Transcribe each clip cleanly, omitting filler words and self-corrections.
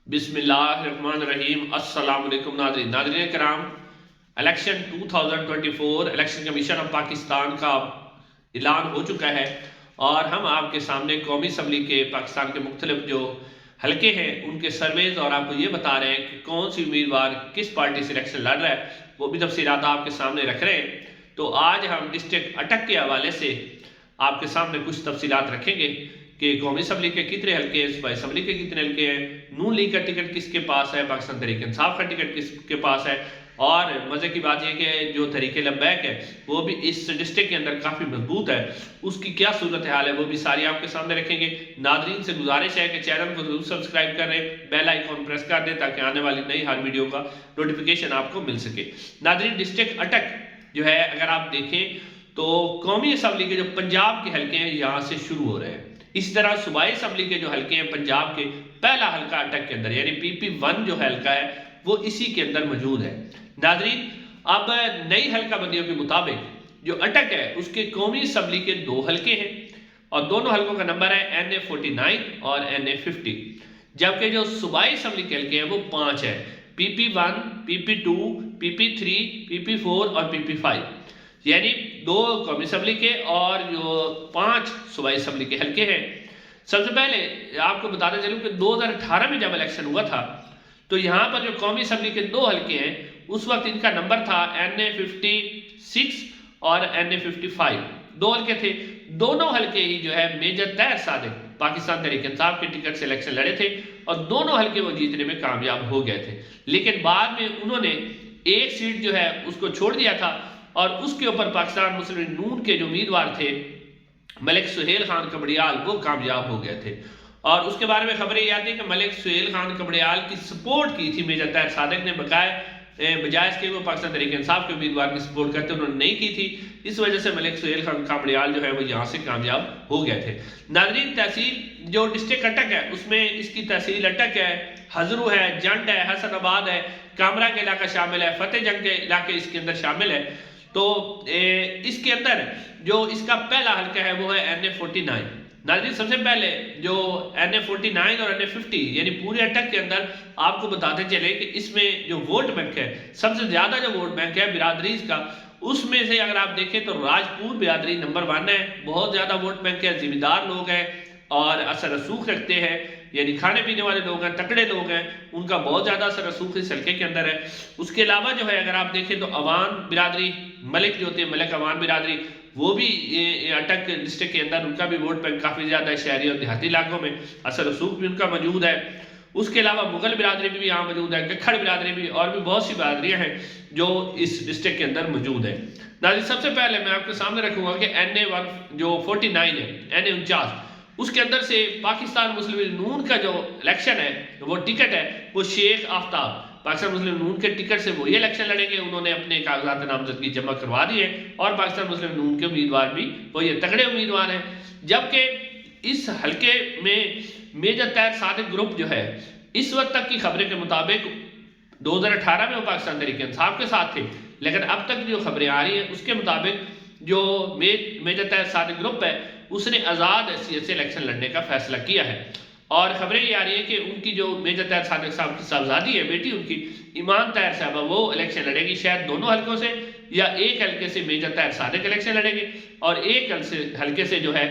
बिस्मिल्लाहिर्रहमानिर्रहीम। अस्सलाम वालेकुम नाज़रीन कराम। Election 2024 election commission of Pakistan का ऐलान हो चुका है और हम आपके सामने कौमी असम्बली के पाकिस्तान के मुख्तलिफ जो हलके हैं उनके सर्वेज और आपको ये बता रहे हैं कि कौन सी उम्मीदवार किस पार्टी से इलेक्शन लड़ रहा है, वो भी तफसीलात आपके सामने रख रहे हैं। तो आज हम डिस्ट्रिक्ट अटक के हवाले से आपके सामने कुछ तफसीलात रखेंगे कि कौमी असम्बली के कितने हल्के हैं, सूबाई असम्बली के कितने हल्के हैं, नून लीग का टिकट किसके पास है, पाकिस्तान तहरीक इंसाफ का टिकट किसके पास है। और मज़े की बात यह कि जो तहरीक लब्बैक है वो भी इस डिस्ट्रिक्ट के अंदर काफ़ी मजबूत है, उसकी क्या सूरत हाल है वो भी सारी आपके सामने रखेंगे। नाजरीन से गुजारिश है कि चैनल को जरूर सब्सक्राइब करें, बेल आइकॉन प्रेस कर दें ताकि आने वाली नई हर वीडियो का नोटिफिकेशन आपको मिल सके। नाजरीन, डिस्ट्रिक्ट अटक जो है अगर आप देखें तो कौमी असम्बली के जो पंजाब के हल्के हैं यहाँ से शुरू हो रहे हैं। इसी तरह सूबाई असम्बली के जो हल्के हैं पंजाब के, पहला हल्का अटक के अंदर यानी PP1 जो हल्का है वो इसी के अंदर मौजूद है। नाजरीन, अब नई हल्का बंदियों के मुताबिक जो अटक है उसके कौमी असम्बली के 2 हल्के हैं और दोनों हल्कों का नंबर है NA49 और NA50, जबकि जो सूबाई असम्बली के हल्के हैं वो 5 है, PP1, PP2, PP3, PP4 और PP5, यानी 2 कौमी असम्बली के और जो 5 सूबाई असम्बली के हल्के हैं। सबसे पहले आपको बताते चलूं कि 2018 में जब इलेक्शन हुआ था तो यहाँ पर जो कौमी असम्बली के 2 हल्के हैं उस वक्त इनका नंबर था NA56 और NA55, 2 हल्के थे। दोनों हल्के ही जो है मेजर तहर सादिक पाकिस्तान तहरीक इंसाफ के टिकट से इलेक्शन लड़े थे और दोनों हल्के वो जीतने में कामयाब हो गए थे, लेकिन बाद में उन्होंने एक सीट जो है उसको छोड़ दिया था और उसके ऊपर पाकिस्तान मुस्लिम लीग नून के जो उम्मीदवार थे मलिक सुहेल खान कमड़ियाल वो कामयाब हो गए थे। और उसके बारे में खबरें ये आती है कि मलिक सुहेल खान कमड़ियाल की सपोर्ट की थी मेजर तहर सादिक ने, बजाय इसके वो पाकिस्तान तहरीक इंसाफ के उम्मीदवार की सपोर्ट करते उन्होंने नहीं की थी। इस वजह से मलिक सुहेल खान कमड़ियाल जो है वो यहाँ से कामयाब हो गए थे। नाजरीन, तहसील जो डिस्ट्रिक्ट अटक है उसमें इसकी तहसील अटक है, हजरू है, जंड है, हसनाबाद है, कामरा का इलाका शामिल है, फतेह जंग के इलाके इसके अंदर शामिल है। तो इसके अंदर जो इसका पहला हल्का है वो है NA49। नाज़रीन, सबसे पहले जो NA49 और NA50 यानी पूरे अटक के अंदर आपको बताते चले कि इसमें जो वोट बैंक है, सबसे ज्यादा जो वोट बैंक है बिरादरी का, उसमें से अगर आप देखें तो राजपूत बिरादरी नंबर 1 है, बहुत ज्यादा वोट बैंक है, जिम्मेदार लोग हैं और असर रसूख रखते हैं, यानी खाने पीने वाले लोग हैं, तकड़े लोग हैं, उनका बहुत ज्यादा असर रसूख इस हल्के के अंदर है। उसके अलावा जो है अगर आप देखें तो अवान बिरादरी, मलिक जो होते हैं मलिक अवान बिरादरी, वो भी अटक डिस्ट्रिक्ट के अंदर उनका भी वोट बैंक काफी ज्यादा है, शहरी और देहाती इलाकों में असर रसूख भी उनका मौजूद है। उसके अलावा मुगल बिरादरी भी यहाँ मौजूद है, गखड़ बिरादरी भी, और भी बहुत सी बिरादरियां हैं जो इस डिस्ट्रिक्ट के अंदर मौजूद है। नाज़रीन, सबसे पहले मैं आपके सामने रखूंगा कि NA1 जो 49 है, NA49, उसके अंदर से पाकिस्तान मुस्लिम लीग नून का जो इलेक्शन है वो टिकट है वो शेख आफ्ताब पाकिस्तान मुस्लिम लीग नून के टिकट से वो ये इलेक्शन लड़ेंगे। उन्होंने अपने कागजात नामजदगी जमा करवा दी है और पाकिस्तान मुस्लिम लीग नून के उम्मीदवार भी वो ये तगड़े उम्मीदवार हैं। जबकि इस हल्के में मेजर तहर सादिक ग्रुप जो है इस वक्त तक की खबरें के मुताबिक 2018 में वो पाकिस्तान तहरीक इंसाफ के साथ थे, लेकिन अब तक जो खबरें आ रही हैं उसके मुताबिक जो मेजर तहर सादिक ग्रुप है उसने आज़ाद हैसियत से इलेक्शन लड़ने का फैसला किया है। और खबरें ये आ रही है कि उनकी जो मेजर तहर सादिक साहब की साहबजादी है, बेटी उनकी ईमान तहर साहबा, वो इलेक्शन लड़ेगी शायद दोनों हल्कों से, या एक हल्के से मेजर तहर सादिक इलेक्शन लड़ेगी और एक हल्के से जो है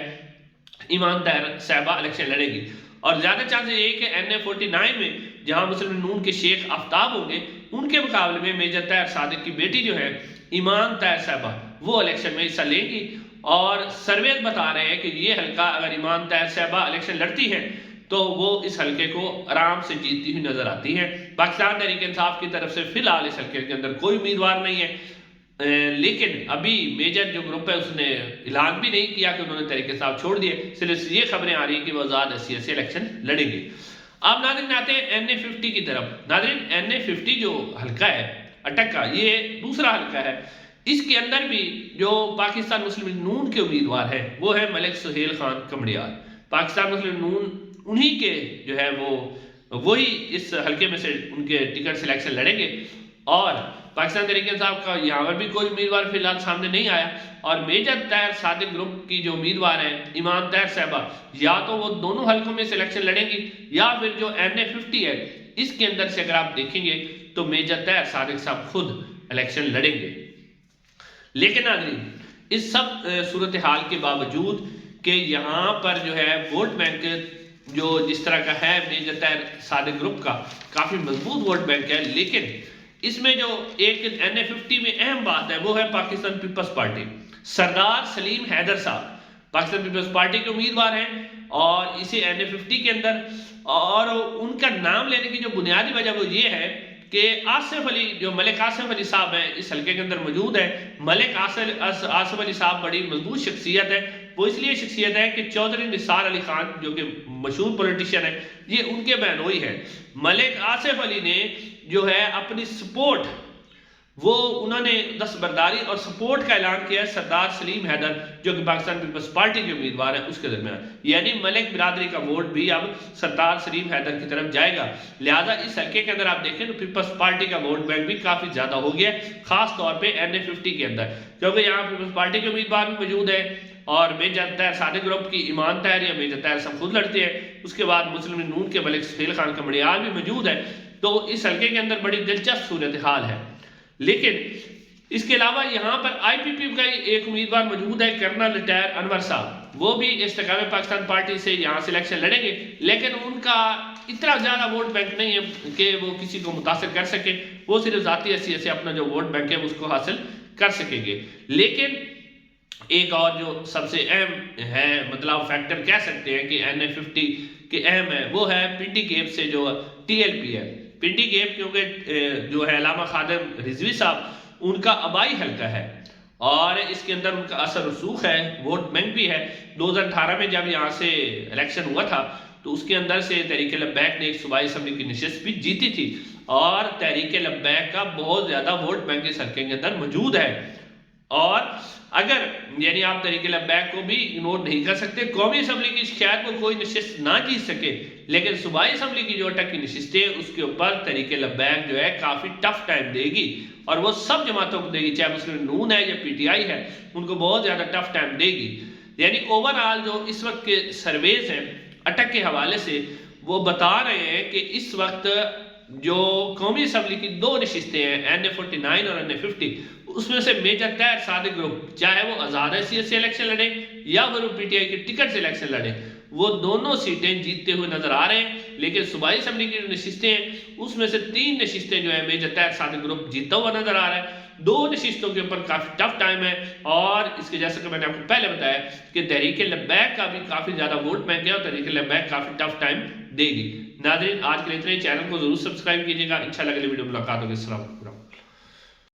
ईमान तहर साहबा इलेक्शन लड़ेगी। और ज्यादा चांसेस ये कि NA49 में जहां मुस्लिम नून के शेख आफ्ताब होंगे उनके मुकाबले में मेजर तहर सादिक की बेटी जो है ईमान तहर साहबा वो इलेक्शन में हिस्सा लेंगी। और सर्वे बता रहे हैं कि ये हल्का अगर ईमान तहर साहबा इलेक्शन लड़ती है तो वो इस हल्के को आराम से जीतती हुई नजर आती है। पाकिस्तान तहरीक इंसाफ की तरफ से फिलहाल इस हल्के के अंदर कोई उम्मीदवार नहीं है, लेकिन अभी मेजर जो ग्रुप है उसने ऐलान भी नहीं किया कि उन्होंने तहरीक इंसाफ छोड़ दिए, इसलिए ये खबरें आ रही हैं कि वो आज़ाद हैसियत से इलेक्शन लड़ेंगे। अब नाज़रीन आते हैं NA50 की तरफ। नाज़रीन, NA50 जो हल्का है अटक का, ये दूसरा हल्का है। इसके अंदर भी जो पाकिस्तान मुस्लिम लीग नून के उम्मीदवार है वो है मलिक सुहेल खान कमड़ियाल। पाकिस्तान मुस्लिम लीग नून उन्हीं के जो है वही इस हल्के में से उनके टिकट सिलेक्शन लड़ेंगे और पाकिस्तान तहरीक इंसाफ का यहाँ पर भी कोई उम्मीदवार फिलहाल सामने नहीं आया। और मेजर तहर सादिक ग्रुप की जो उम्मीदवार है ईमान तहर साहबा, या तो वो दोनों हल्कों में सिलेक्शन लड़ेंगी या फिर जो NA50 है इसके अंदर से अगर आप देखेंगे तो मेजर तैयर सादिक साहब खुद इलेक्शन लड़ेंगे। लेकिन नाज़रीन, इस सब सूरत हाल के बावजूद कि यहाँ पर जो है वोट बैंक जो जिस तरह का है मेजर तैयर सादिक ग्रुप का काफ़ी मजबूत वोट बैंक है, लेकिन इसमें जो एक NA50 में अहम बात है वो है पाकिस्तान पीपल्स पार्टी। सरदार सलीम हैदर साहब पाकिस्तान पीपल्स पार्टी के उम्मीदवार हैं और इसे NA50 के अंदर, और उनका नाम लेने की जो बुनियादी वजह वो ये है कि आसिफ अली जो मलिक आसिफ अली साहब हैं इस हल्के के अंदर मौजूद है। मलिक आसिफ अली साहब बड़ी मजबूत शख्सियत है। वो इसलिए शख्सियत है कि चौधरी निसार अली खान जो कि मशहूर पॉलिटिशियन है, ये उनके बहनोई है। मलिक आसिफ अली ने जो है अपनी सपोर्ट वो उन्होंने दस्तबरदारी और सपोर्ट का ऐलान किया सरदार सलीम हैदर जो कि पाकिस्तान पीपल्स पार्टी के उम्मीदवार है उसके दरमियान, यानी मलिक बिरादरी का वोट भी अब सरदार सलीम हैदर की तरफ जाएगा। लिहाजा इस हल्के के अंदर आप देखें तो पीपल्स पार्टी का वोट बैंक भी काफी ज्यादा हो गया, खास तौर पर NA50 के अंदर, क्योंकि यहाँ पीपल्स पार्टी के उम्मीदवार भी मौजूद है और मेजर तैयर सादिक ग्रुप की ईमान तैयर या मेजर तैयर सब खुद लड़ते हैं। उसके बाद मुस्लिम नून के मलिक सुहेल खान कमड़ियाल भी मौजूद है। तो इस हल्के के अंदर बड़ी दिलचस्प सूरत हाल है। लेकिन इसके अलावा यहाँ पर IPP का एक उम्मीदवार मौजूद है कर्नल रिटायर अनवर साहब, वो भी इस्तेकाम पाकिस्तान पार्टी से यहाँ से इलेक्शन लड़ेंगे, लेकिन उनका इतना ज्यादा वोट बैंक नहीं है कि वो किसी को मुतासर कर सके। वो सिर्फ जाती हैसियत से अपना जो वोट बैंक है उसको हासिल कर सकेंगे। लेकिन एक और जो सबसे अहम है, मतलब फैक्टर कह सकते हैं कि NA50 के अहम है, वो है पिंडी गेप से जो TLP है। पिंडी गेप क्योंकि जो है अल्लामा खादिम रिजवी साहब उनका आबाई हल्का है और इसके अंदर उनका असर रसूख है, वोट बैंक भी है। 2018 में जब यहाँ से इलेक्शन हुआ था तो उसके अंदर से तहरीक लब्बैक ने एक सूबाई असम्बली की नशिस्त भी जीती थी और तहरीक लब्बैक का बहुत ज्यादा वोट बैंक इस हल्के के अंदर मौजूद है। और अगर यानी आप तहरीक लब्बैक को भी इग्नोर नहीं कर सकते, कौमी असम्बली की शायद वो कोई नशिस्त ना जीत सके, लेकिन सूबाई असम्बली की जो अटक की नशिस्तें उसके ऊपर तहरीक लब्बैक जो है काफी टफ टाइम देगी और वो सब जमातों को देगी, चाहे मुस्लिम नून है या PTI है, उनको बहुत ज्यादा टफ टाइम देगी। यानी ओवरऑल जो इस वक्त के सर्वेज हैं अटक के हवाले से वो बता रहे हैं कि इस वक्त जो कौमी असम्बली की दो नशिस्तें हैं NA49 और NA50, उसमें से मेजर तैयर सादिक ग्रुप चाहे वो आजाद हैसियत से इलेक्शन लड़े या फिर वो PTI के टिकट से इलेक्शन लड़े, वो दोनों सीटें जीतते हुए नजर आ रहे हैं। लेकिन सूबाई असम्बली की जो नशिस्तें हैं उसमें से 3 नशिस्तें जो है मेजर तैयर सादिक ग्रुप जीतता हुआ नजर आ रहा है। 2 नशिस्तों के ऊपर काफी टफ टाइम है और इसके जैसे कि मैंने आपको पहले बताया कि तहरीक लब्बैक का भी काफी ज्यादा वोट बैंक है और तहरीक लब्बैक काफी टफ टाइम देगी। नाज़रीन, आज के लिए इतना ही। चैनल को जरूर सब्सक्राइब कीजिएगा। इंशाल्लाह अगली वीडियो मुलाकात होगी। अस्सलाम वालेकुम।